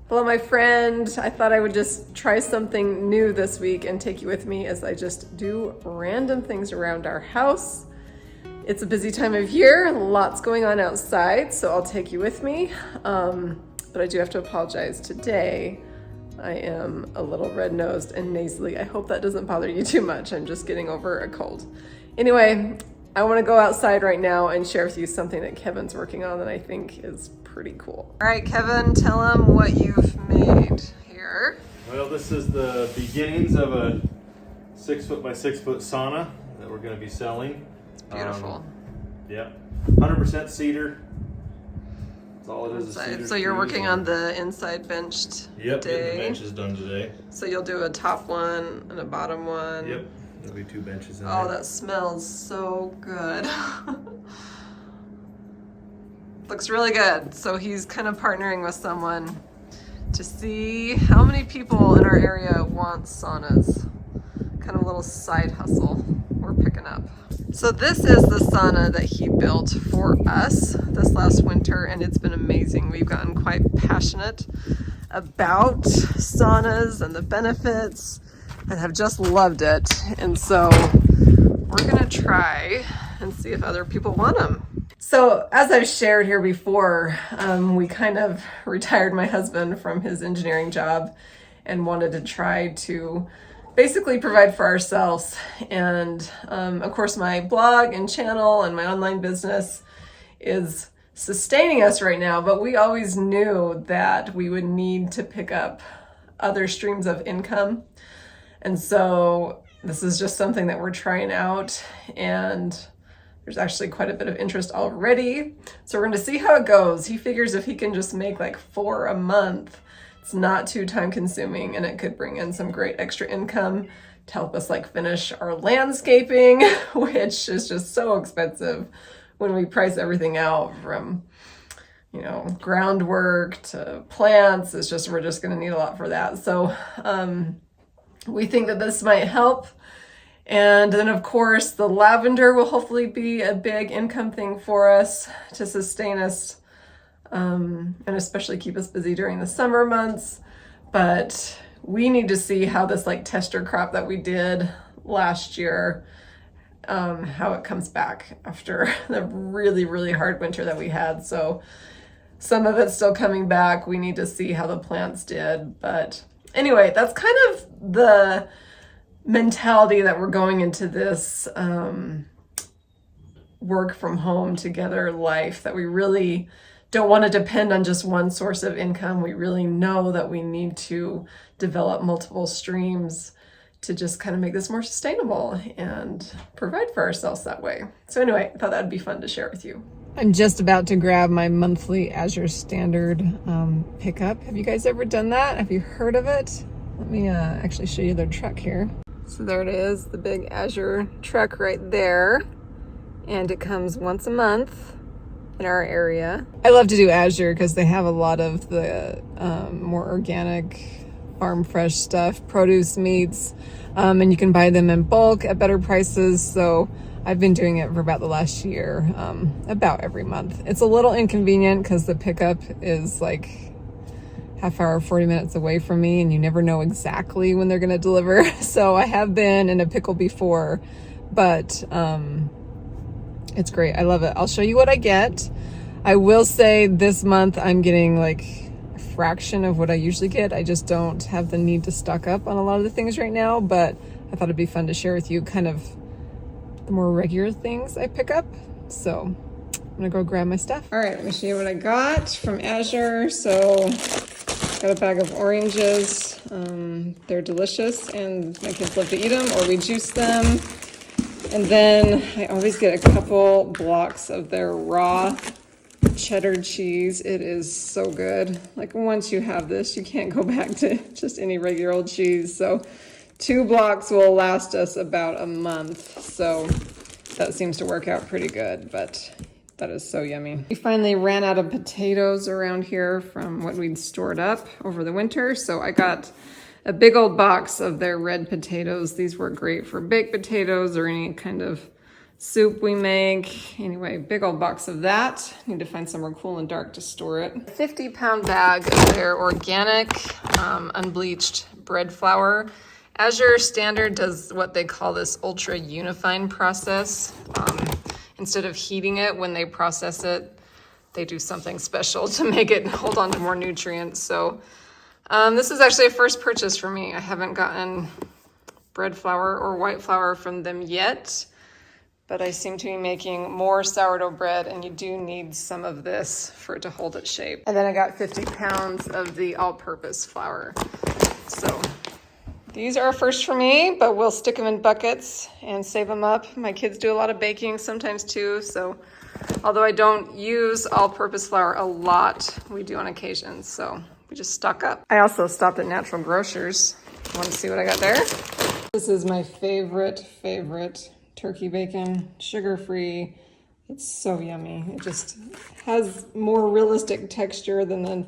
Hello, my friend. I thought I would just try something new this week and take you with me as I just do random things around our house. It's a busy time of year, lots going on outside, so I'll take you with me. But I do have to apologize today. I am a little red-nosed and nasally. I hope that doesn't bother you too much. I'm just getting over a cold. Anyway, I want to go outside right now and share with you something that Kevin's working on that I think is pretty cool. All right, Kevin, tell him what you've made here. Well, this is the beginnings of a 6 foot by 6 foot sauna that we're going to be selling. It's beautiful. Yeah, 100% cedar. That's all it is. Cedar. So you're working on the inside benched Yep, today. getting the benches done today. So you'll do a top one and a bottom one. Yep, there'll be 2 benches in there. Oh, that smells so good. Looks really good. So he's kind of partnering with someone to see how many people in our area want saunas. Kind of a little side hustle we're picking up. So this is the sauna that he built for us this last winter, and it's been amazing. We've gotten quite passionate about saunas and the benefits and have just loved it. And so we're gonna try and see if other people want them. So as I've shared here before, we kind of retired my husband from his engineering job and wanted to try to basically provide for ourselves. And of course my blog and channel and my online business is sustaining us right now, but we always knew that we would need to pick up other streams of income. And so this is just something that we're trying out, and there's actually quite a bit of interest already. So we're going to see how it goes. He figures if he can just make like 4 a month, it's not too time consuming, and it could bring in some great extra income to help us like finish our landscaping, which is just so expensive when we price everything out from, you know, groundwork to plants. It's just, we're just going to need a lot for that. So we think that this might help. And then of course the lavender will hopefully be a big income thing for us to sustain us, and especially keep us busy during the summer months. But we need to see how this like tester crop that we did last year, how it comes back after the really, really hard winter that we had. So some of it's still coming back. We need to see how the plants did. But anyway, that's kind of the mentality that we're going into this work from home together life, that we really don't want to depend on just one source of income. We really know that we need to develop multiple streams to just kind of make this more sustainable and provide for ourselves that way. So anyway, I thought that'd be fun to share with you. I'm just about to grab my monthly Azure standard pickup. Have you guys ever done that? Have you heard of it? Let me actually show you their truck here. So there it is, the big Azure truck right there. And it comes once a month in our area. I love to do Azure because they have a lot of the more organic, farm fresh stuff, produce, meats, and you can buy them in bulk at better prices. So I've been doing it for about the last year, about every month. It's a little inconvenient because the pickup is like half hour, 40 minutes away from me, and you never know exactly when they're going to deliver. So I have been in a pickle before, but it's great. I love it. I'll show you what I get. I will say this month I'm getting like a fraction of what I usually get. I just don't have the need to stock up on a lot of the things right now, but I thought it'd be fun to share with you kind of the more regular things I pick up. So I'm gonna go grab my stuff. All right, let me show you what I got from Azure. So got a bag of oranges. They're delicious and my kids love to eat them, or we juice them. And then I always get a couple blocks of their raw cheddar cheese. It is so good. Like once you have this, you can't go back to just any regular old cheese. So 2 blocks will last us about a month. So that seems to work out pretty good, but that is so yummy. We finally ran out of potatoes around here from what we'd stored up over the winter. So I got a big old box of their red potatoes. These were great for baked potatoes or any kind of soup we make. Anyway, big old box of that. Need to find somewhere cool and dark to store it. 50-pound bag of their organic, unbleached bread flour. Azure Standard does what they call this ultra unifying process. Instead of heating it when they process it, they do something special to make it hold on to more nutrients. So this is actually a first purchase for me. I haven't gotten bread flour or white flour from them yet, but I seem to be making more sourdough bread, and you do need some of this for it to hold its shape. And then I got 50 pounds of the all-purpose flour. So these are a first for me, but we'll stick them in buckets and save them up. My kids do a lot of baking sometimes too, so although I don't use all-purpose flour a lot, we do on occasion, so we just stock up. I also stopped at Natural Grocers. Want to see what I got there? This is my favorite turkey bacon, sugar-free. It's so yummy. It just has more realistic texture than the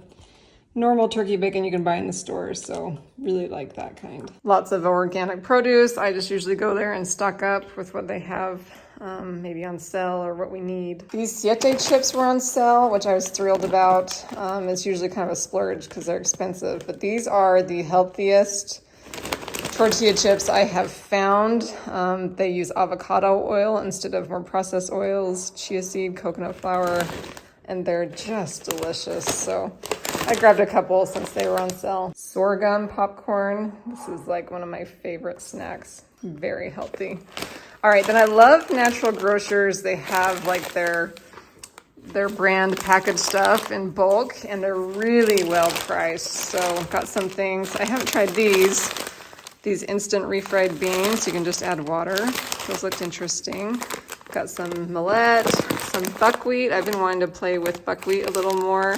normal turkey bacon you can buy in the store, so really like that kind. Lots of organic produce. I just usually go there and stock up with what they have maybe on sale or what we need. These Siete chips were on sale, which I was thrilled about. It's usually kind of a splurge because they're expensive, but these are the healthiest tortilla chips I have found. They use avocado oil instead of more processed oils, chia seed, coconut flour, and they're just delicious. So I grabbed a couple since they were on sale. Sorghum popcorn. This is like one of my favorite snacks. Very healthy. All right, then I love Natural Grocers. They have like their brand packaged stuff in bulk, and they're really well priced. So got some things. I haven't tried these instant refried beans. You can just add water. Those looked interesting. Got some millet, some buckwheat. I've been wanting to play with buckwheat a little more.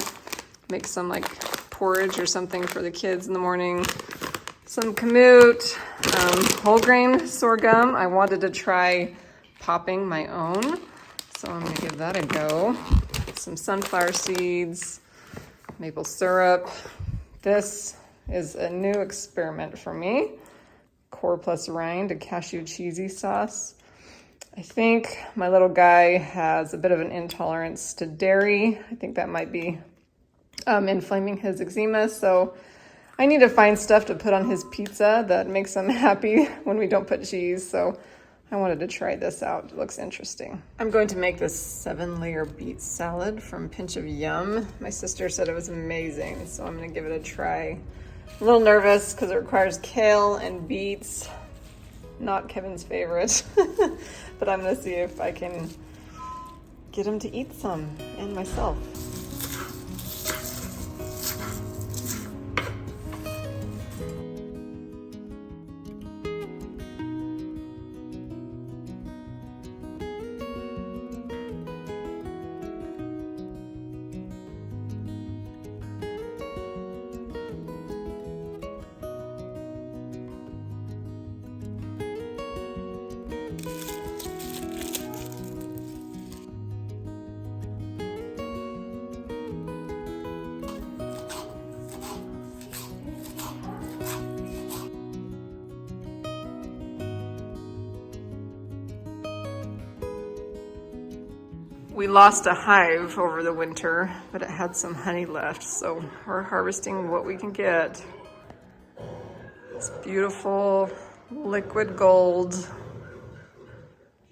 Make some like porridge or something for the kids in the morning. Some kamut, whole grain sorghum. I wanted to try popping my own, so I'm gonna give that a go. Some sunflower seeds, maple syrup. This is a new experiment for me. Core plus rind, a cashew cheesy sauce. I think my little guy has a bit of an intolerance to dairy. I think that might be inflaming his eczema, so I need to find stuff to put on his pizza that makes him happy when we don't put cheese, so I wanted to try this out. It looks interesting. I'm going to make this 7-layer beet salad from Pinch of Yum. My sister said it was amazing, so I'm gonna give it a try. A little nervous because it requires kale and beets, not Kevin's favorite, but I'm gonna see if I can get him to eat some, and myself. We lost a hive over the winter, but it had some honey left, so we're harvesting what we can get. It's beautiful liquid gold.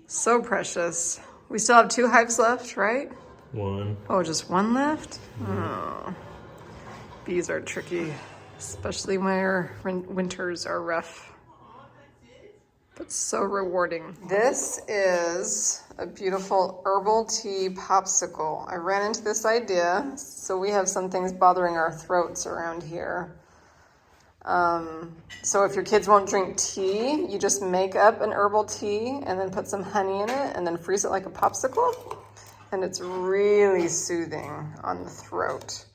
So precious. We still have 2 hives left, right? 1. Oh, just 1 left? Oh. Bees are tricky, especially when winters are rough. But so rewarding. This is a beautiful herbal tea popsicle. I ran into this idea. So we have some things bothering our throats around here. So if your kids won't drink tea, you just make up an herbal tea and then put some honey in it and then freeze it like a popsicle. And it's really soothing on the throat.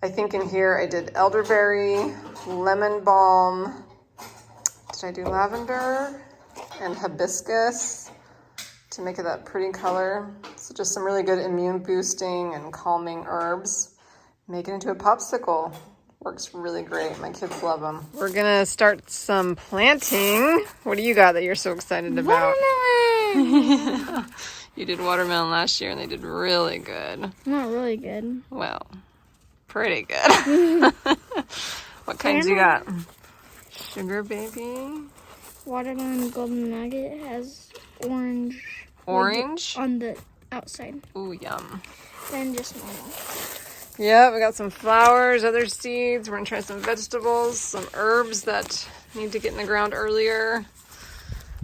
I think in here I did elderberry, lemon balm. Did I do lavender? And hibiscus to make it that pretty color. So just some really good immune boosting and calming herbs. Make it into a popsicle. Works really great. My kids love them. We're gonna start some planting. What do you got that you're so excited about? You did watermelon last year and they did really good. Not really good. Well, pretty good. What kinds you got? Sugar baby. Watermelon golden nugget has orange. Orange? On the outside. Ooh, yum. Then just normal. Yeah, we got some flowers, other seeds. We're gonna try some vegetables, some herbs that need to get in the ground earlier.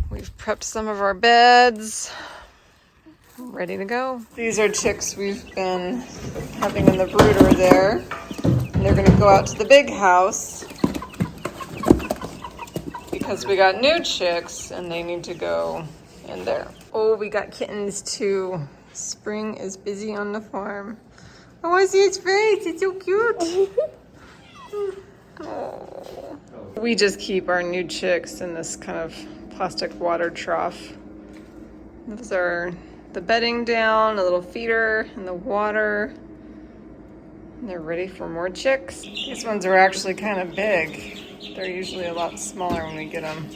We've prepped some of our beds. Ready to go. These are chicks we've been having in the brooder there. And they're gonna go out to the big house because we got new chicks and they need to go in there. Oh, we got kittens too. Spring is busy on the farm. Oh, I see its face. It's so cute. Oh. We just keep our new chicks in this kind of plastic water trough. Those are the bedding down, a little feeder, and the water. And they're ready for more chicks. These ones are actually kind of big. They're usually a lot smaller when we get them.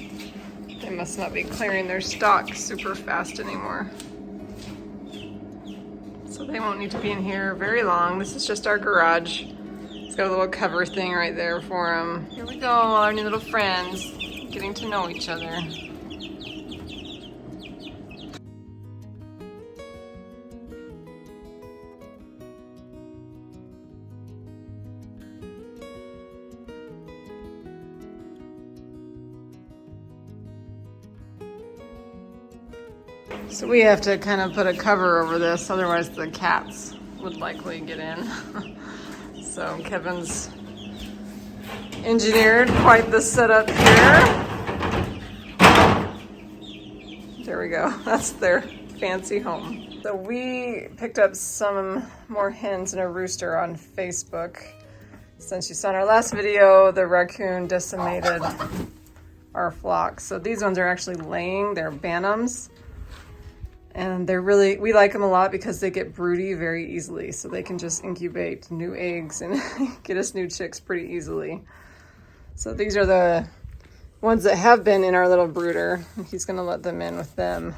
They must not be clearing their stock super fast anymore. So they won't need to be in here very long. This is just our garage. It's got a little cover thing right there for them. Here we go, our new little friends, getting to know each other. So we have to kind of put a cover over this, otherwise the cats would likely get in. So Kevin's engineered quite the setup here. There we go, that's their fancy home. So we picked up some more hens and a rooster on Facebook. Since you saw in our last video, the raccoon decimated our flock. So these ones are actually laying, they're bantams. And they're really, we like them a lot because they get broody very easily. So they can just incubate new eggs and get us new chicks pretty easily. So these are the ones that have been in our little brooder. He's gonna let them in with them.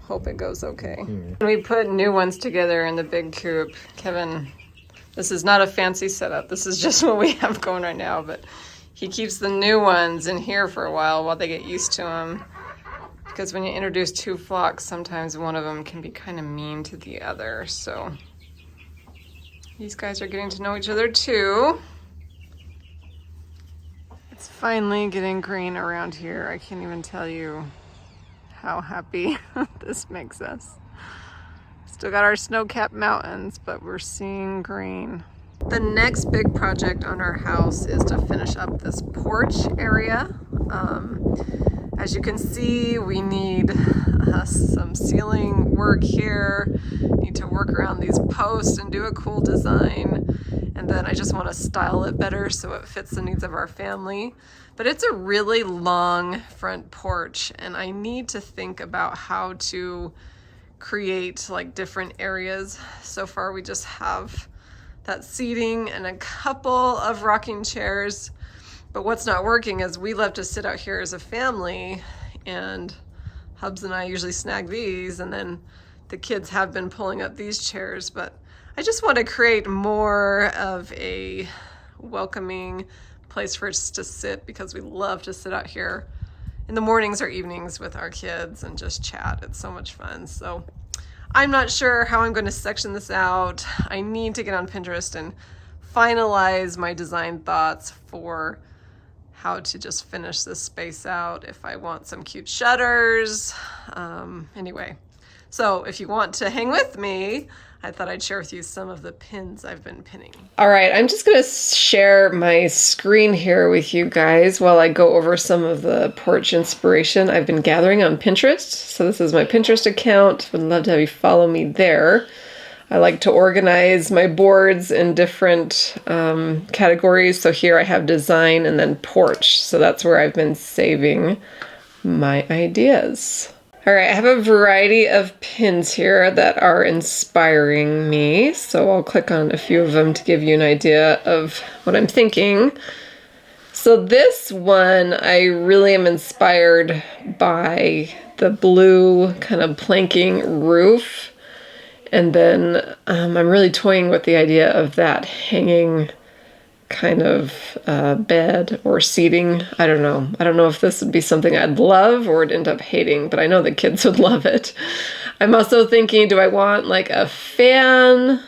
Hope it goes okay. Mm-hmm. We put new ones together in the big coop. Kevin, this is not a fancy setup. This is just what we have going right now, but he keeps the new ones in here for a while they get used to them. Because when you introduce two flocks, sometimes one of them can be kind of mean to the other. So these guys are getting to know each other too. It's finally getting green around here. I can't even tell you how happy this makes us. Still got our snow-capped mountains, but we're seeing green. The next big project on our house is to finish up this porch area. As you can see, we need some ceiling work here. Need to work around these posts and do a cool design. And then I just want to style it better so it fits the needs of our family. But it's a really long front porch, and I need to think about how to create like different areas. So far we just have that seating and a couple of rocking chairs. But what's not working is we love to sit out here as a family, and Hubs and I usually snag these, and then the kids have been pulling up these chairs. But I just want to create more of a welcoming place for us to sit, because we love to sit out here in the mornings or evenings with our kids and just chat. It's so much fun. So I'm not sure how I'm going to section this out. I need to get on Pinterest and finalize my design thoughts for how to just finish this space out, if I want some cute shutters. Anyway, so if you want to hang with me, I thought I'd share with you some of the pins I've been pinning. All right, I'm just gonna share my screen here with you guys while I go over some of the porch inspiration I've been gathering on Pinterest. So this is my Pinterest account. Would love to have you follow me there. I like to organize my boards in different categories. So here I have design and then porch. So that's where I've been saving my ideas. All right, I have a variety of pins here that are inspiring me. So I'll click on a few of them to give you an idea of what I'm thinking. So this one, I really am inspired by the blue kind of planking roof. And then I'm really toying with the idea of that hanging kind of bed or seating. I don't know. I don't know if this would be something I'd love or would end up hating, but I know the kids would love it. I'm also thinking, do I want like a fan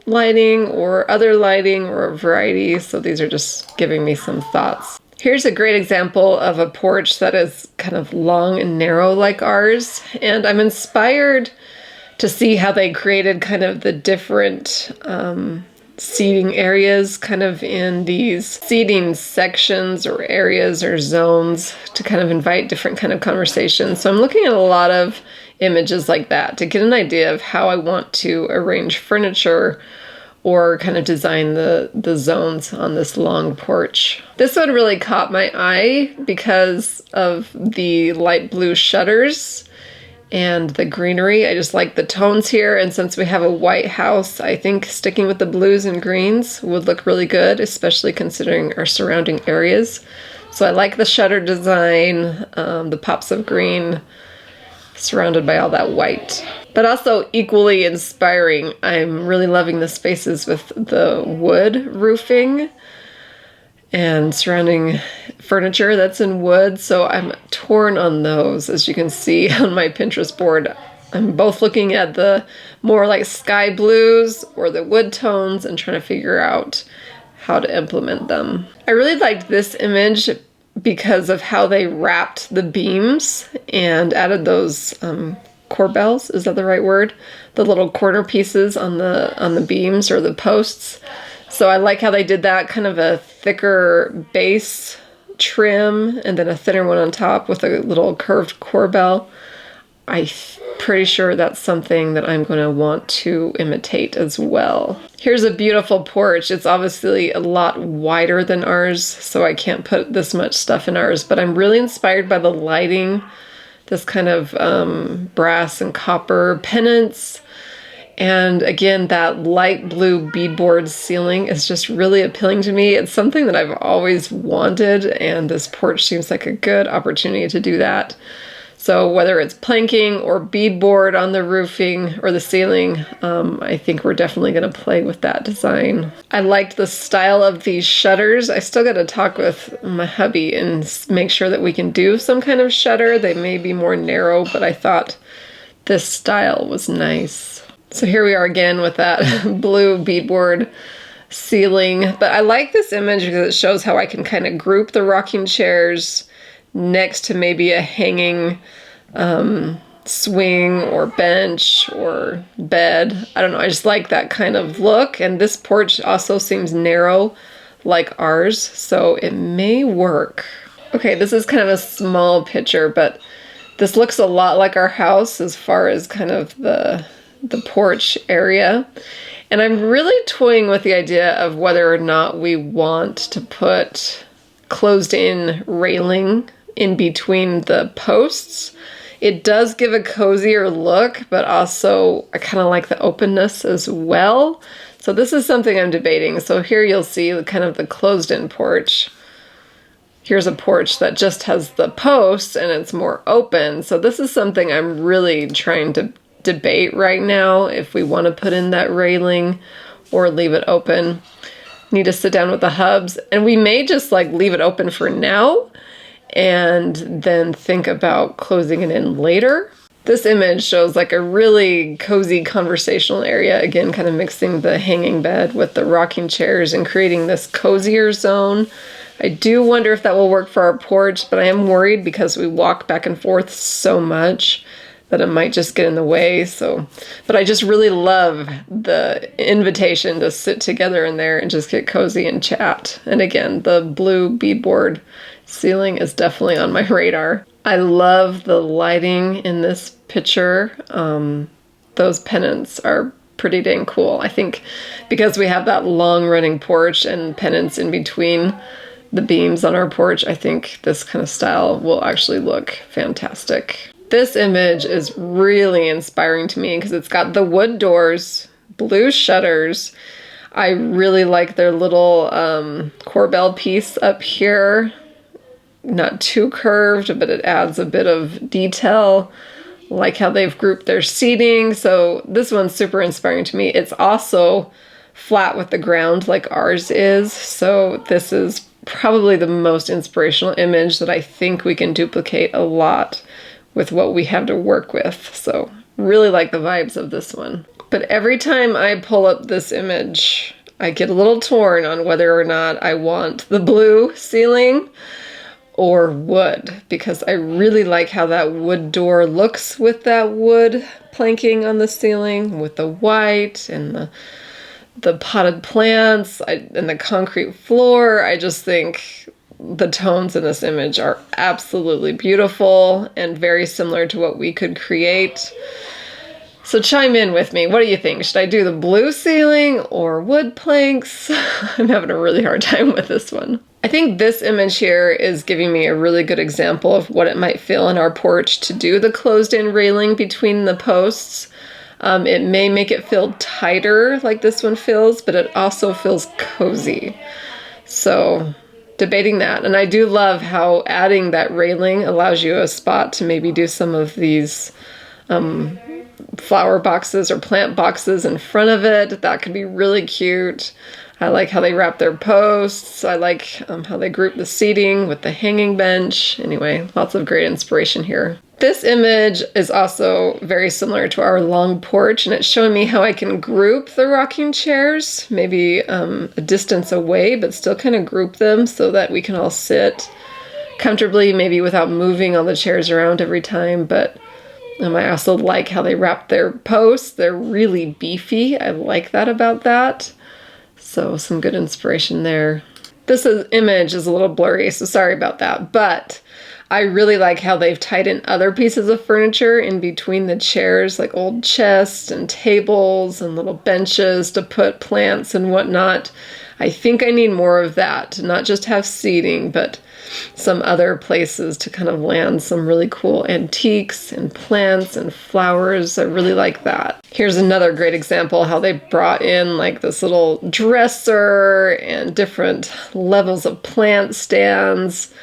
lighting or other lighting or a variety? So these are just giving me some thoughts. Here's a great example of a porch that is kind of long and narrow like ours. And I'm inspired to see how they created kind of the different seating areas kind of in these seating sections or areas or zones to kind of invite different kind of conversations. So I'm looking at a lot of images like that to get an idea of how I want to arrange furniture or kind of design the zones on this long porch. This one really caught my eye because of the light blue shutters and the greenery. I just like the tones here, and since we have a white house, I think sticking with the blues and greens would look really good, especially considering our surrounding areas. So I like the shutter design, the pops of green, surrounded by all that white. But also equally inspiring, I'm really loving the spaces with the wood roofing and surrounding furniture that's in wood. So I'm torn on those, as you can see on my Pinterest board. I'm both looking at the more like sky blues or the wood tones and trying to figure out how to implement them. I really liked this image because of how they wrapped the beams and added those corbels, is that the right word? The little corner pieces on the beams or the posts. So I like how they did that, kind of a thicker base trim and then a thinner one on top with a little curved corbel. I'm pretty sure that's something that I'm going to want to imitate as well. Here's a beautiful porch. It's obviously a lot wider than ours, so I can't put this much stuff in ours, but I'm really inspired by the lighting, this kind of brass and copper pennants. And again, that light blue beadboard ceiling is just really appealing to me. It's something that I've always wanted, and this porch seems like a good opportunity to do that. So whether it's planking or beadboard on the roofing or the ceiling, I think we're definitely going to play with that design. I liked the style of these shutters. I still got to talk with my hubby and make sure that we can do some kind of shutter. They may be more narrow, but I thought this style was nice. So here we are again with that blue beadboard ceiling. But I like this image because it shows how I can kind of group the rocking chairs next to maybe a hanging swing or bench or bed. I don't know, I just like that kind of look. And this porch also seems narrow like ours, so it may work. Okay, this is kind of a small picture, but this looks a lot like our house as far as kind of the porch area. And I'm really toying with the idea of whether or not we want to put closed-in railing in between the posts. It does give a cozier look, but also I kind of like the openness as well. So this is something I'm debating. So here you'll see kind of the closed-in porch. Here's a porch that just has the posts and it's more open. So this is something I'm really trying to debate right now, if we want to put in that railing or leave it open. Need to sit down with the hubs, and we may just like leave it open for now and then think about closing it in later. This image shows like a really cozy conversational area, again kind of mixing the hanging bed with the rocking chairs and creating this cozier zone. I do wonder if that will work for our porch, but I am worried because we walk back and forth so much that it might just get in the way. So, but I just really love the invitation to sit together in there and just get cozy and chat. And again, the blue beadboard ceiling is definitely on my radar. I love the lighting in this picture. Those pennants are pretty dang cool. I think because we have that long running porch and pennants in between the beams on our porch, I think this kind of style will actually look fantastic. This image is really inspiring to me because it's got the wood doors, blue shutters. I really like their little corbel piece up here. not too curved, but it adds a bit of detail. Like how they've grouped their seating. So this one's super inspiring to me. It's also flat with the ground like ours is. So this is probably the most inspirational image that I think we can duplicate a lot with what we have to work with. So really like the vibes of this one. But every time I pull up this image, I get a little torn on whether or not I want the blue ceiling or wood, because I really like how that wood door looks with that wood planking on the ceiling with the white and the potted plants and the concrete floor. I just think the tones in this image are absolutely beautiful and very similar to what we could create. So chime in with me. What do you think? Should I do the blue ceiling or wood planks? I'm having a really hard time with this one. I think this image here is giving me a really good example of what it might feel in our porch to do the closed-in railing between the posts. It may make it feel tighter like this one feels, but it also feels cozy. So debating that. And I do love how adding that railing allows you a spot to maybe do some of these flower boxes or plant boxes in front of it. That could be really cute. I like how they wrap their posts. I like how they group the seating with the hanging bench. Anyway, lots of great inspiration here. This image is also very similar to our long porch, and it's showing me how I can group the rocking chairs, maybe a distance away, but still kind of group them so that we can all sit comfortably, maybe without moving all the chairs around every time. But I also like how they wrap their posts. They're really beefy. I like that about that. So some good inspiration there. This image is a little blurry, so sorry about that. But I really like how they've tied in other pieces of furniture in between the chairs, like old chests and tables and little benches to put plants and whatnot. I think I need more of that, to not just have seating, but some other places to kind of land some really cool antiques and plants and flowers. I really like that. Here's another great example how they brought in like this little dresser and different levels of plant stands,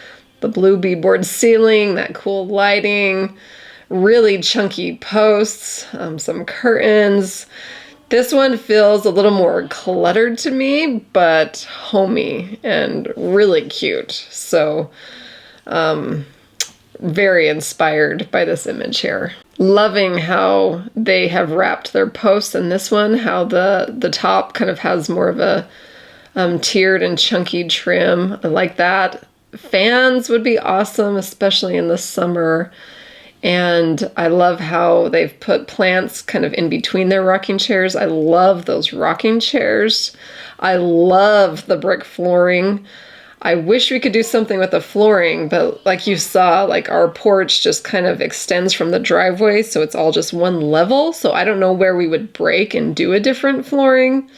the blue beadboard ceiling, that cool lighting, really chunky posts, some curtains. This one feels a little more cluttered to me, but homey and really cute. So, very inspired by this image here. Loving how they have wrapped their posts in this one, how the top kind of has more of a tiered and chunky trim. I like that. Fans would be awesome, especially in the summer. And I love how they've put plants kind of in between their rocking chairs. I love those rocking chairs. I love the brick flooring. I wish we could do something with the flooring, but like you saw, like our porch just kind of extends from the driveway, so it's all just one level. So I don't know where we would break and do a different flooring.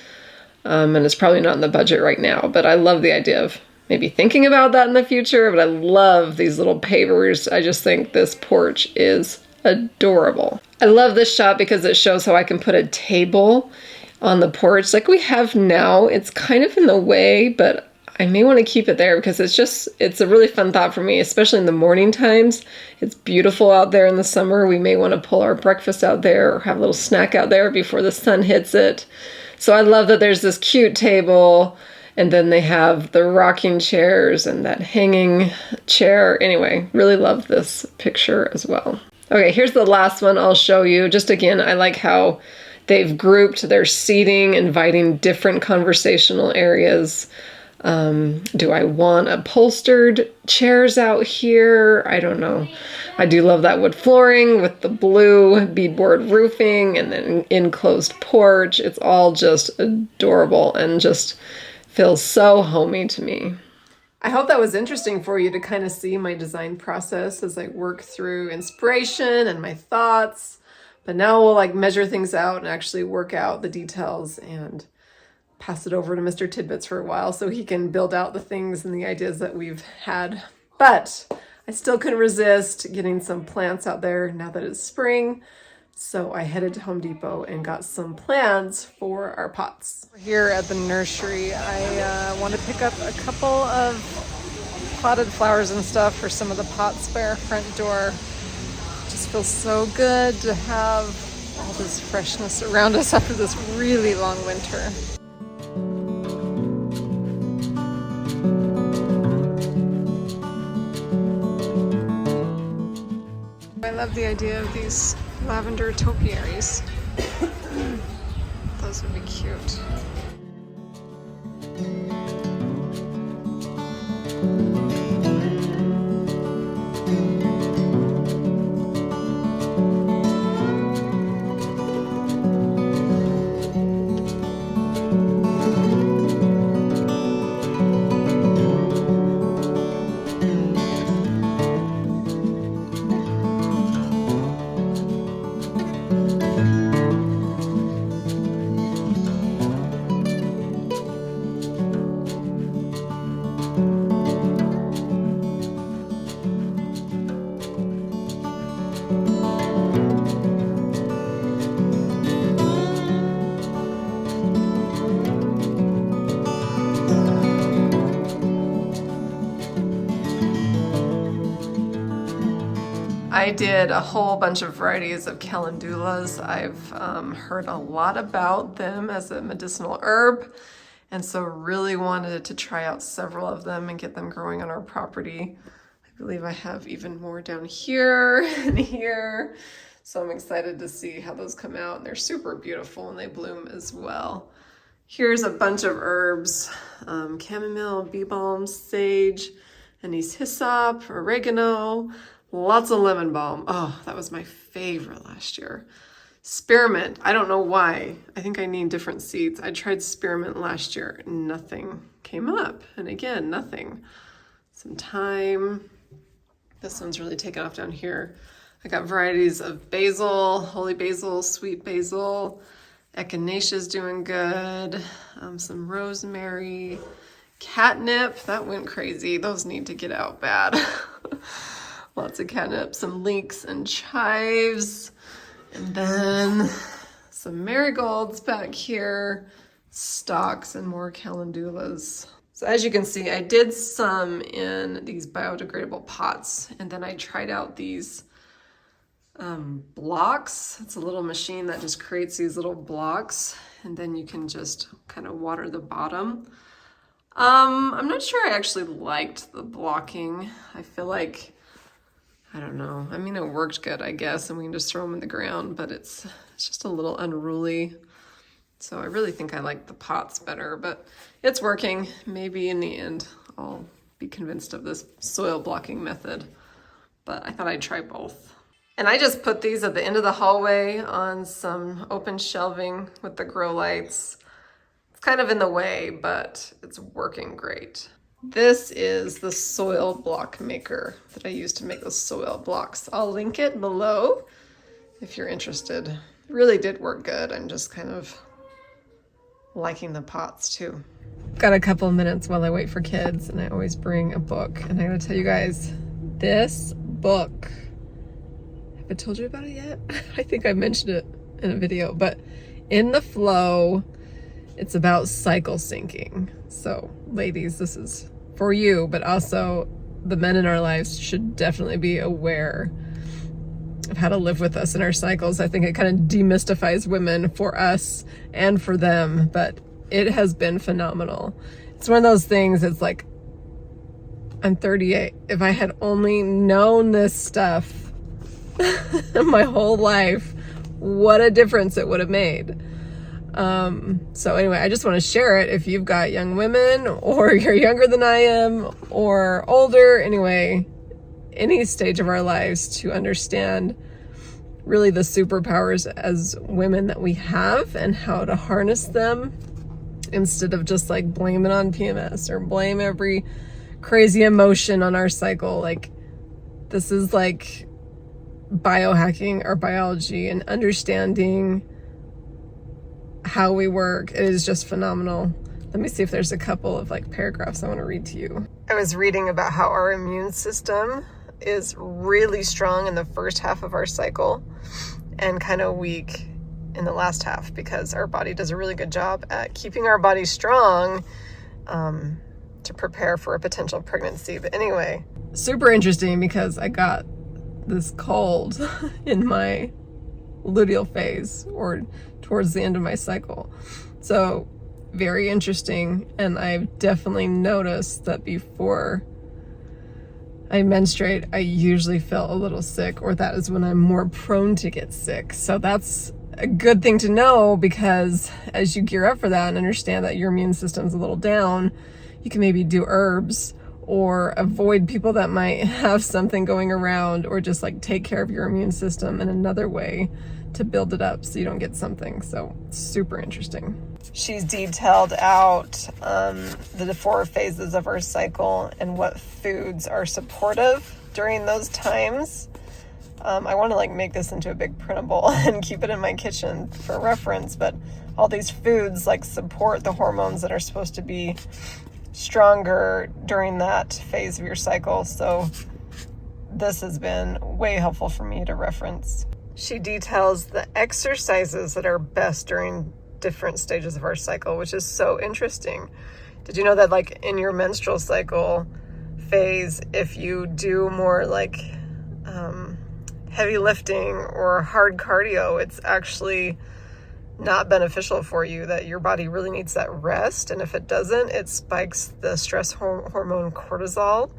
And it's probably not in the budget right now, but I love the idea of maybe thinking about that in the future. But I love these little pavers. I just think this porch is adorable. I love this shot because it shows how I can put a table on the porch like we have now. It's kind of in the way, but I may want to keep it there because it's a really fun thought for me, especially in the morning times. It's beautiful out there in the summer. We may want to pull our breakfast out there or have a little snack out there before the sun hits it. So I love that there's this cute table, and then they have the rocking chairs and that hanging chair. Anyway, really love this picture as well. Okay, here's the last one I'll show you. Just again, I like how they've grouped their seating, inviting different conversational areas. Do I want upholstered chairs out here? I don't know. I do love that wood flooring with the blue beadboard roofing and then enclosed porch. It's all just adorable and just feels so homey to me. I hope that was interesting for you to kind of see my design process as I work through inspiration and my thoughts. But now we'll like measure things out and actually work out the details and pass it over to Mr. Tidbits for a while so he can build out the things and the ideas that we've had. But I still couldn't resist getting some plants out there now that it's spring. So I headed to Home Depot and got some plants for our pots. Here at the nursery, I want to pick up a couple of potted flowers and stuff for some of the pots by our front door. Just feels so good to have all this freshness around us after this really long winter. I love the idea of these lavender topiaries. Those would be cute. I did a whole bunch of varieties of calendulas. I've heard a lot about them as a medicinal herb, and so really wanted to try out several of them and get them growing on our property. I believe I have even more down here and here, so I'm excited to see how those come out. And they're super beautiful and they bloom as well. Here's a bunch of herbs: chamomile, bee balm, sage, anise hyssop, oregano. Lots of lemon balm. Oh, that was my favorite last year. Spearmint. I don't know why. I think I need different seeds. I tried spearmint last year. Nothing came up. And again, nothing. Some thyme. This one's really taken off down here. I got varieties of basil, holy basil, sweet basil. Echinacea's doing good. Some rosemary. Catnip. That went crazy. Those need to get out bad. Lots of catnip, some leeks and chives, and then some marigolds back here, stalks, and more calendulas. So as you can see, I did some in these biodegradable pots, and then I tried out these blocks. It's a little machine that just creates these little blocks, and then you can just kind of water the bottom. I'm not sure I actually liked the blocking. I feel like, I don't know. I mean, it worked good, I guess, and we can just throw them in the ground, but it's just a little unruly. So I really think I like the pots better, but it's working. Maybe in the end, I'll be convinced of this soil blocking method, but I thought I'd try both. And I just put these at the end of the hallway on some open shelving with the grow lights. It's kind of in the way, but it's working great. This is the soil block maker that I use to make those soil blocks. I'll link it below if you're interested. It really did work good. I'm just kind of liking the pots too. Got a couple of minutes while I wait for kids, and I always bring a book. And I'm gonna tell you guys, this book, have I told you about it yet? I think I mentioned it in a video, but In the Flow, it's about cycle syncing. So ladies, this is for you, but also the men in our lives should definitely be aware of how to live with us in our cycles. I think it kind of demystifies women for us and for them, but it has been phenomenal. It's one of those things, it's like, I'm 38. If I had only known this stuff my whole life, what a difference it would have made. So anyway, I just want to share it if you've got young women, or you're younger than I am, or older, anyway, any stage of our lives, to understand really the superpowers as women that we have and how to harness them, instead of just like blame it on PMS or blame every crazy emotion on our cycle. Like, this is like biohacking our biology and understanding how we work. It is just phenomenal. Let me see if there's a couple of like paragraphs I want to read to you. I was reading about how our immune system is really strong in the first half of our cycle and kind of weak in the last half, because our body does a really good job at keeping our body strong to prepare for a potential pregnancy. But anyway, super interesting because I got this cold in my luteal phase or towards the end of my cycle. So very interesting. And I've definitely noticed that before I menstruate, I usually feel a little sick, or that is when I'm more prone to get sick. So that's a good thing to know, because as you gear up for that and understand that your immune system's a little down, you can maybe do herbs or avoid people that might have something going around, or just like take care of your immune system in another way to build it up so you don't get something. So super interesting. She's detailed out the 4 phases of our cycle and what foods are supportive during those times. I want to like make this into a big printable and keep it in my kitchen for reference, but all these foods like support the hormones that are supposed to be stronger during that phase of your cycle. So this has been way helpful for me to reference. She details the exercises that are best during different stages of our cycle, which is so interesting. Did you know that like in your menstrual cycle phase, if you do more like heavy lifting or hard cardio, it's actually not beneficial for you, that your body really needs that rest. And if it doesn't, it spikes the stress hormone cortisol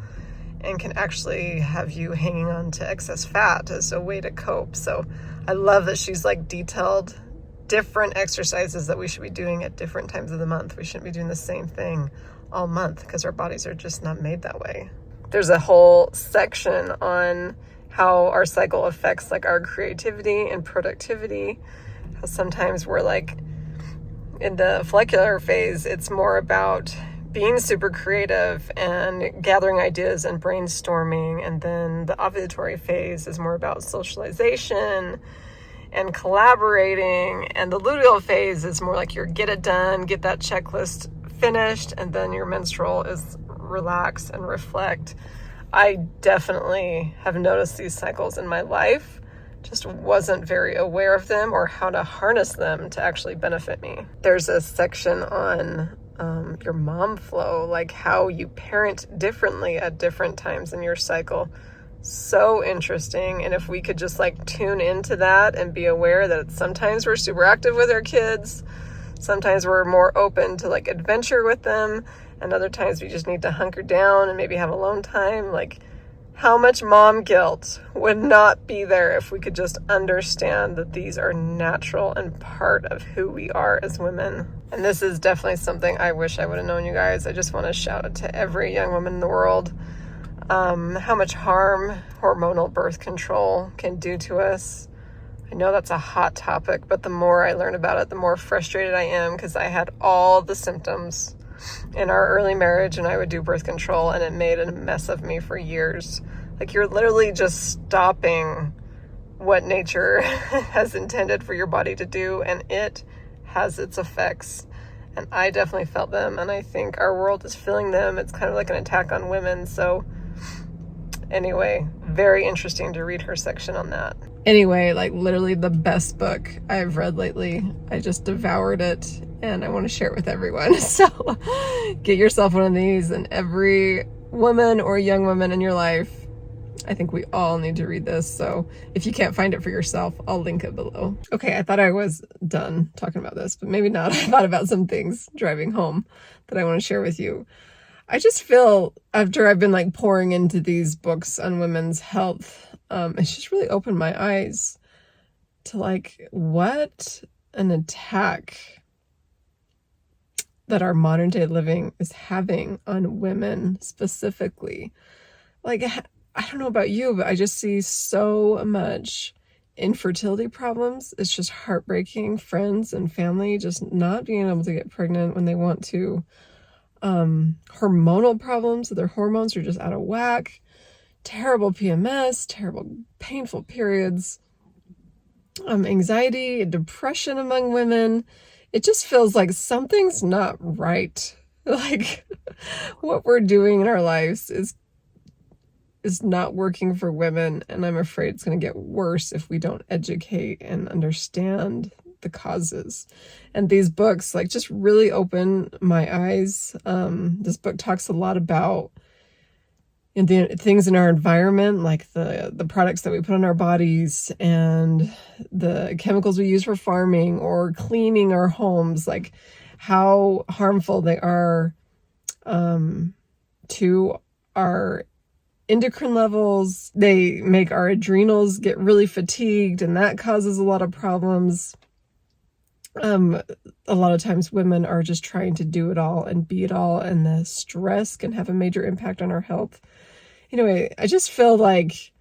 and can actually have you hanging on to excess fat as a way to cope. So I love that she's like detailed different exercises that we should be doing at different times of the month. We shouldn't be doing the same thing all month because our bodies are just not made that way. There's a whole section on how our cycle affects like our creativity and productivity. How sometimes we're like in the follicular phase, it's more about being super creative and gathering ideas and brainstorming. And then the ovulatory phase is more about socialization and collaborating. And the luteal phase is more like your get it done, get that checklist finished. And then your menstrual is relax and reflect. I definitely have noticed these cycles in my life, just wasn't very aware of them or how to harness them to actually benefit me. There's a section on your mom flow, like how you parent differently at different times in your cycle. So interesting. And if we could just like tune into that and be aware that sometimes we're super active with our kids, sometimes we're more open to like adventure with them, and other times we just need to hunker down and maybe have alone time. Like how much mom guilt would not be there if we could just understand that these are natural and part of who we are as women. And this is definitely something I wish I would have known, you guys. I just want to shout out to every young woman in the world how much harm hormonal birth control can do to us. I know that's a hot topic, but the more I learn about it, the more frustrated I am, because I had all the symptoms in our early marriage and I would do birth control and it made a mess of me for years. Like you're literally just stopping what nature has intended for your body to do, and it has its effects. And I definitely felt them, and I think our world is feeling them. It's kind of like an attack on women. So anyway, very interesting to read her section on that. Anyway, like literally the best book I've read lately. I just devoured it and I want to share it with everyone. So get yourself one of these, and every woman or young woman in your life, I think we all need to read this. So if you can't find it for yourself, I'll link it below. Okay, I thought I was done talking about this, but maybe not. I thought about some things driving home that I want to share with you. I just feel after I've been like pouring into these books on women's health, it's just really opened my eyes to like what an attack that our modern day living is having on women specifically. Like, I don't know about you, but I just see so much infertility problems. It's just heartbreaking. Friends and family just not being able to get pregnant when they want to. Hormonal problems, their hormones are just out of whack. Terrible PMS, terrible painful periods. Anxiety and depression among women. It just feels like something's not right. Like what we're doing in our lives is not working for women, and I'm afraid it's going to get worse if we don't educate and understand the causes. And these books like just really open my eyes. This book talks a lot about the things in our environment, like the products that we put on our bodies and the chemicals we use for farming or cleaning our homes, like how harmful they are to our endocrine levels. They make our adrenals get really fatigued, and that causes a lot of problems. A lot of times women are just trying to do it all and be it all, and the stress can have a major impact on our health. Anyway, I just feel like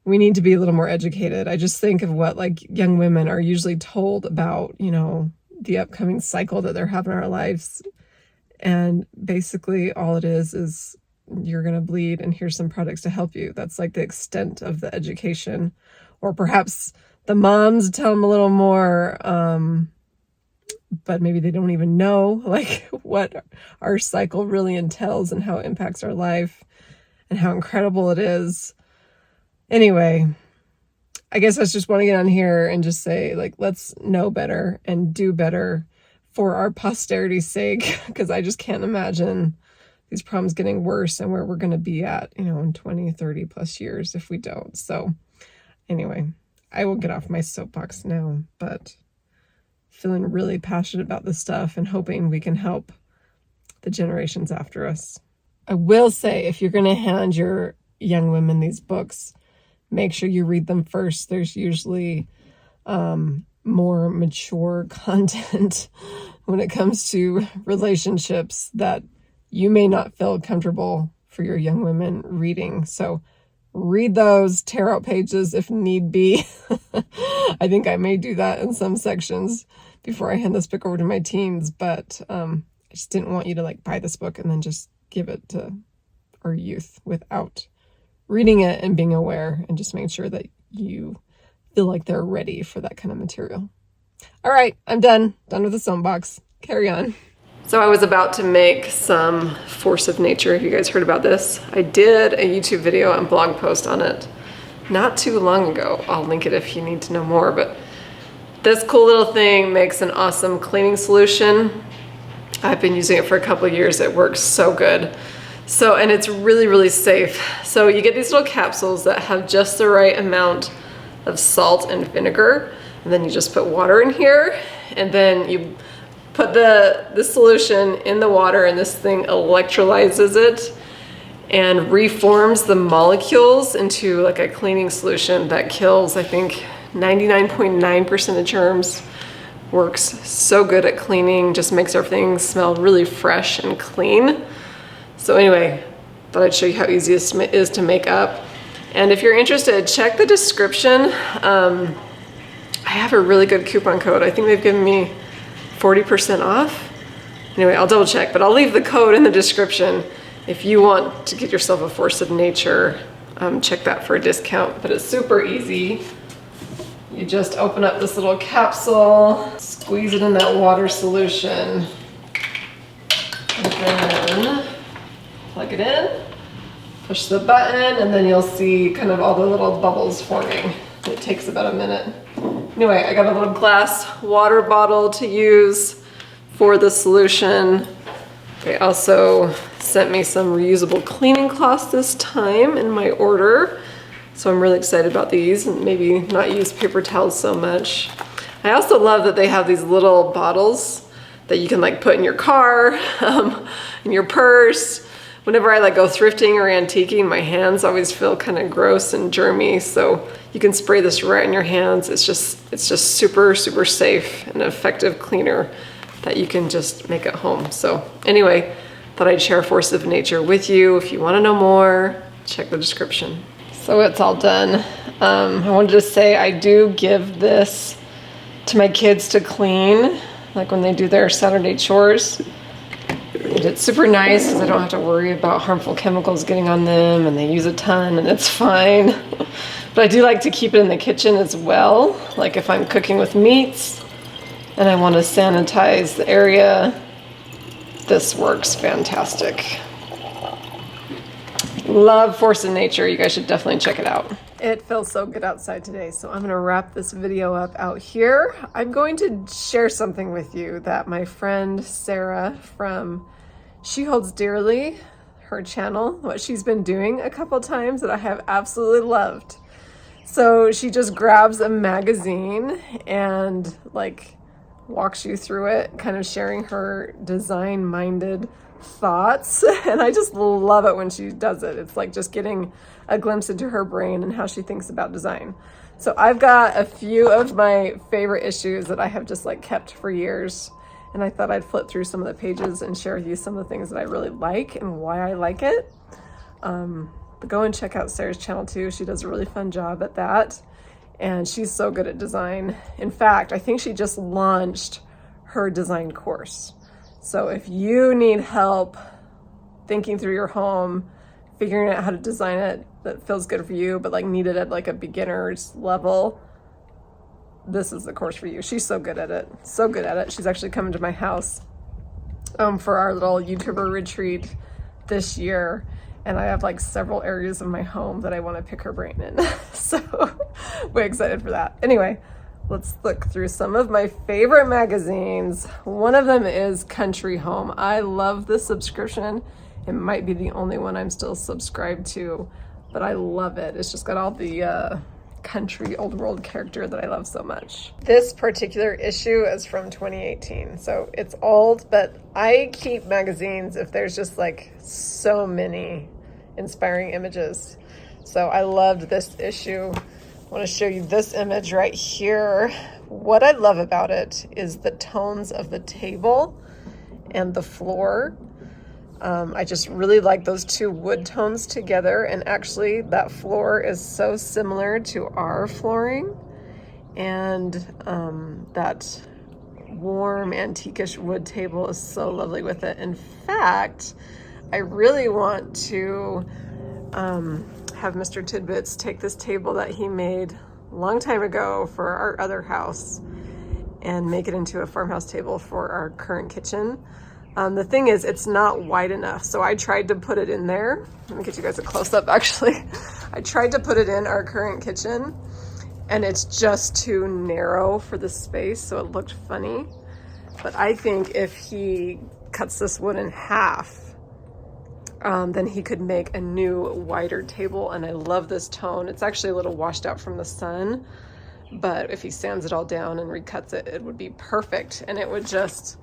we need to be a little more educated. I just think of what like young women are usually told about, you know, the upcoming cycle that they're having in our lives. And basically all it is you're going to bleed and here's some products to help you. That's like the extent of the education. Or perhaps the moms tell them a little more, but maybe they don't even know like what our cycle really entails and how it impacts our life and how incredible it is. Anyway, I guess I just want to get on here and just say, like, let's know better and do better for our posterity's sake, because I just can't imagine these problems getting worse and where we're going to be at, you know, in 20, 30 plus years if we don't. So anyway, I will get off my soapbox now, but feeling really passionate about this stuff and hoping we can help the generations after us. I will say, if you're going to hand your young women these books, make sure you read them first. There's usually more mature content when it comes to relationships that you may not feel comfortable for your young women reading. So read those, tear out pages if need be. I think I may do that in some sections before I hand this book over to my teens, but I just didn't want you to like buy this book and then just give it to our youth without reading it and being aware and just making sure that you feel like they're ready for that kind of material. All right, I'm done with the soapbox. Carry on. So I was about to make some force of nature. Have you guys heard about this? I did a YouTube video and blog post on it not too long ago. I'll link it if you need to know more, but this cool little thing makes an awesome cleaning solution. I've been using it for a couple of years. It works so good. So, and it's really, really safe. So you get these little capsules that have just the right amount of salt and vinegar. And then you just put water in here, and then you put the solution in the water, and this thing electrolyzes it and reforms the molecules into like a cleaning solution that kills, I think, 99.9% of germs. Works so good at cleaning, just makes everything smell really fresh and clean. So anyway, thought I'd show you how easy it is to make up. And if you're interested, check the description. I have a really good coupon code. I think they've given me 40% off. Anyway, I'll double check, but I'll leave the code in the description. If you want to get yourself a force of nature, check that for a discount, but it's super easy. You just open up this little capsule, squeeze it in that water solution, and then plug it in, push the button, and then you'll see kind of all the little bubbles forming. It takes about a minute. Anyway, I got a little glass water bottle to use for the solution. They also sent me some reusable cleaning cloths this time in my order. So I'm really excited about these, and maybe not use paper towels so much. I also love that they have these little bottles that you can like put in your car, in your purse. Whenever I like go thrifting or antiquing, my hands always feel kind of gross and germy. So you can spray this right in your hands. It's just super, super safe and effective cleaner that you can just make at home. So anyway, thought I'd share Force of Nature with you. If you want to know more, check the description. So it's all done. I wanted to say I do give this to my kids to clean, like when they do their Saturday chores. And it's super nice because I don't have to worry about harmful chemicals getting on them, and they use a ton and it's fine. But I do like to keep it in the kitchen as well. Like if I'm cooking with meats and I want to sanitize the area, this works fantastic. Love Force of Nature. You guys should definitely check it out. It feels so good outside today, so I'm gonna wrap this video up out here. I'm going to share something with you that my friend Sarah from She Holds Dearly, her channel, what she's been doing a couple times that I have absolutely loved. So she just grabs a magazine and like walks you through it, kind of sharing her design-minded thoughts. And I just love it when she does it. It's like just getting a glimpse into her brain and how she thinks about design. So I've got a few of my favorite issues that I have just like kept for years. And I thought I'd flip through some of the pages and share with you some of the things that I really like and why I like it. But go and check out Sarah's channel too. She does a really fun job at that. And she's so good at design. In fact, I think she just launched her design course. So if you need help thinking through your home, figuring out how to design it that feels good for you, but like need it at like a beginner's level, this is the course for you. She's so good at it. So good at it. She's actually coming to my house for our little YouTuber retreat this year. And I have like several areas of my home that I want to pick her brain in. So we're excited for that. Anyway, let's look through some of my favorite magazines. One of them is Country Home. I love this subscription. It might be the only one I'm still subscribed to, but I love it. It's just got all the country old world character that I love so much. This particular issue is from 2018, so it's old, but I keep magazines if there's just like so many inspiring images. So I loved this issue. I want to show you this image right here. What I love about it is the tones of the table and the floor. I just really like those two wood tones together, and actually that floor is so similar to our flooring, and that warm antiquish wood table is so lovely with it. In fact, I really want to have Mr. Tidbits take this table that he made a long time ago for our other house and make it into a farmhouse table for our current kitchen. The thing is, it's not wide enough. So I tried to put it in there. Let me get you guys a close up actually. I tried to put it in our current kitchen and it's just too narrow for the space. So it looked funny. But I think if he cuts this wood in half, then he could make a new wider table. And I love this tone. It's actually a little washed out from the sun, but if he sands it all down and recuts it, it would be perfect. And it would just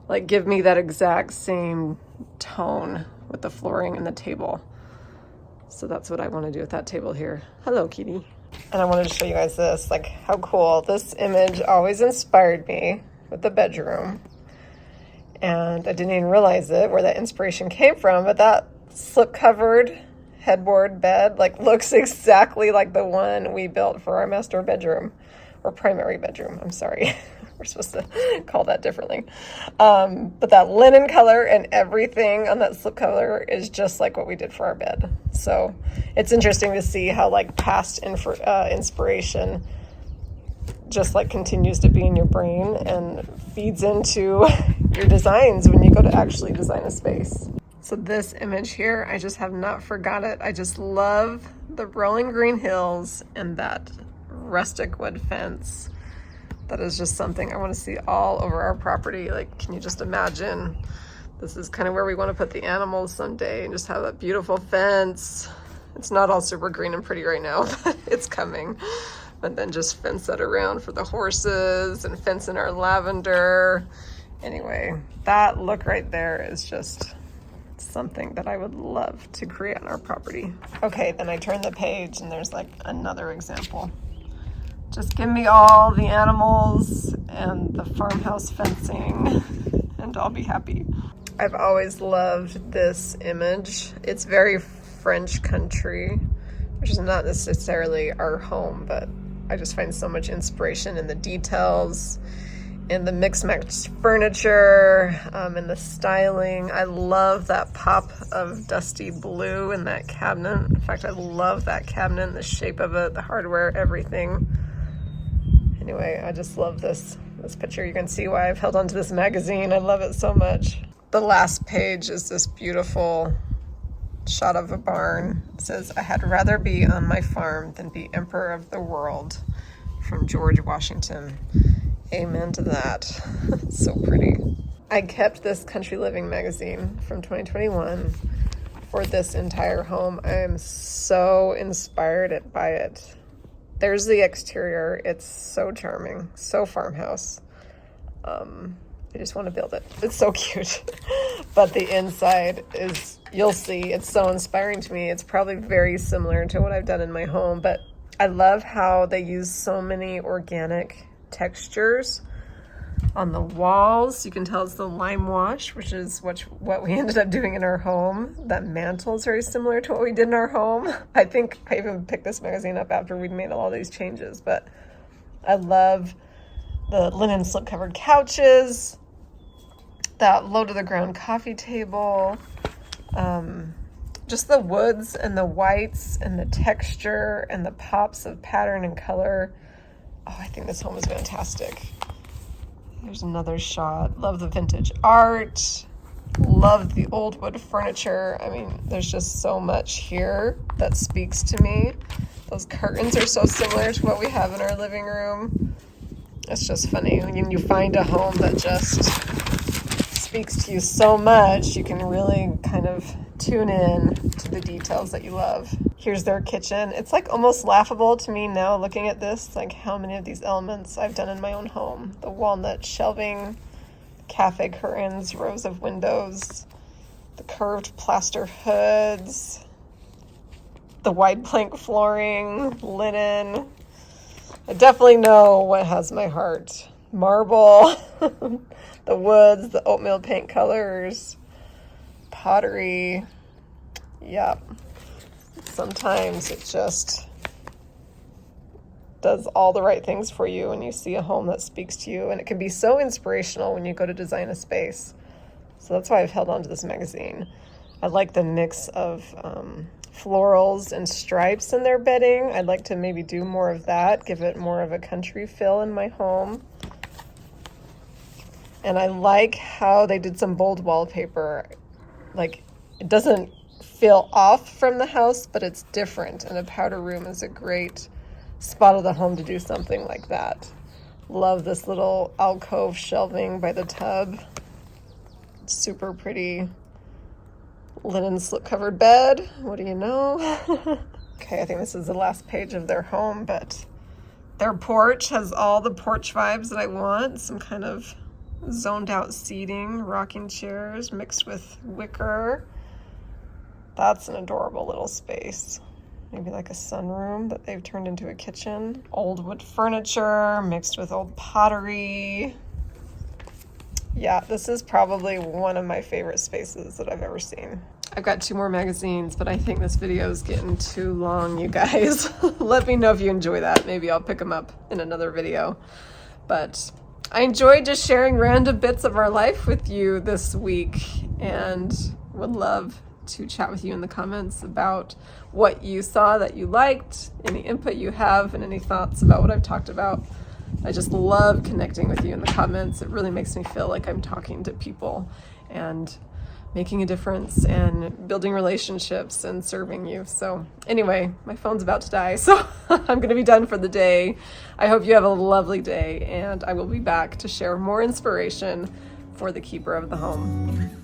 like give me that exact same tone with the flooring and the table. So that's what I want to do with that table here. Hello, kitty. And I wanted to show you guys this, like how cool. This image always inspired me with the bedroom. And I didn't even realize it, where that inspiration came from, but that slip-covered headboard bed like looks exactly like the one we built for our master bedroom, or primary bedroom, I'm sorry. We're supposed to call that differently. But that linen color and everything on that slipcover is just like what we did for our bed. So it's interesting to see how like past inspiration just like continues to be in your brain and feeds into your designs when you go to actually design a space. So this image here, I just have not forgot it. I just love the rolling green hills and that rustic wood fence. That is just something I want to see all over our property. Like, can you just imagine? This is kind of where we want to put the animals someday and just have that beautiful fence. It's not all super green and pretty right now, but it's coming. But then just fence that around for the horses and fence in our lavender. Anyway, that look right there is just something that I would love to create on our property. Okay, then I turn the page and there's like another example. Just give me all the animals and the farmhouse fencing and I'll be happy. I've always loved this image. It's very French country, which is not necessarily our home, but I just find so much inspiration in the details, in the mix-match furniture, and the styling. I love that pop of dusty blue in that cabinet. In fact, I love that cabinet, the shape of it, the hardware, everything. Anyway, I just love this picture. You can see why I've held on to this magazine. I love it so much. The last page is this beautiful shot of a barn. It says, "I had rather be on my farm than be emperor of the world," from George Washington. Amen to that. So pretty. I kept this Country Living magazine from 2021 for this entire home. I am so inspired by it. There's the exterior. It's so charming, so farmhouse. I just want to build it. It's so cute. But the inside is, you'll see, it's so inspiring to me. It's probably very similar to what I've done in my home, but I love how they use so many organic textures on the walls. You can tell it's the lime wash, which is what we ended up doing in our home. That mantle is very similar to what we did in our home. I think I even picked this magazine up after we'd made all these changes, but I love the linen slip-covered couches, that low-to-the-ground coffee table, just the woods and the whites and the texture and the pops of pattern and color. Oh, I think this home is fantastic. Here's another shot. Love the vintage art. Love the old wood furniture. I mean, there's just so much here that speaks to me. Those curtains are so similar to what we have in our living room. It's just funny when you find a home that just speaks to you so much, you can really kind of tune in to the details that you love. Here's their kitchen. It's like almost laughable to me now looking at this, like how many of these elements I've done in my own home. The walnut shelving, cafe curtains, rows of windows, the curved plaster hoods, the wide plank flooring, linen. I definitely know what has my heart. Marble, the woods, the oatmeal paint colors, pottery. Yep. Sometimes it just does all the right things for you when you see a home that speaks to you, and it can be so inspirational when you go to design a space. So that's why I've held on to this magazine. I like the mix of florals and stripes in their bedding. I'd like to maybe do more of that, give it more of a country feel in my home. And I like how they did some bold wallpaper. Like, it doesn't feel off from the house, but it's different. And a powder room is a great spot of the home to do something like that. Love this little alcove shelving by the tub. Super pretty linen slip-covered bed. What do you know? Okay, I think this is the last page of their home, but their porch has all the porch vibes that I want. Some kind of zoned out seating, rocking chairs mixed with wicker. That's an adorable little space. Maybe like a sunroom that they've turned into a kitchen. Old wood furniture mixed with old pottery. Yeah, this is probably one of my favorite spaces that I've ever seen. I've got 2 more magazines, but I think this video is getting too long, you guys. Let me know if you enjoy that. Maybe I'll pick them up in another video. But I enjoyed just sharing random bits of our life with you this week, and would love to chat with you in the comments about what you saw that you liked, any input you have, and any thoughts about what I've talked about. I just love connecting with you in the comments. It really makes me feel like I'm talking to people and making a difference and building relationships and serving you. So anyway, my phone's about to die, so I'm going to be done for the day. I hope you have a lovely day, and I will be back to share more inspiration for the keeper of the home.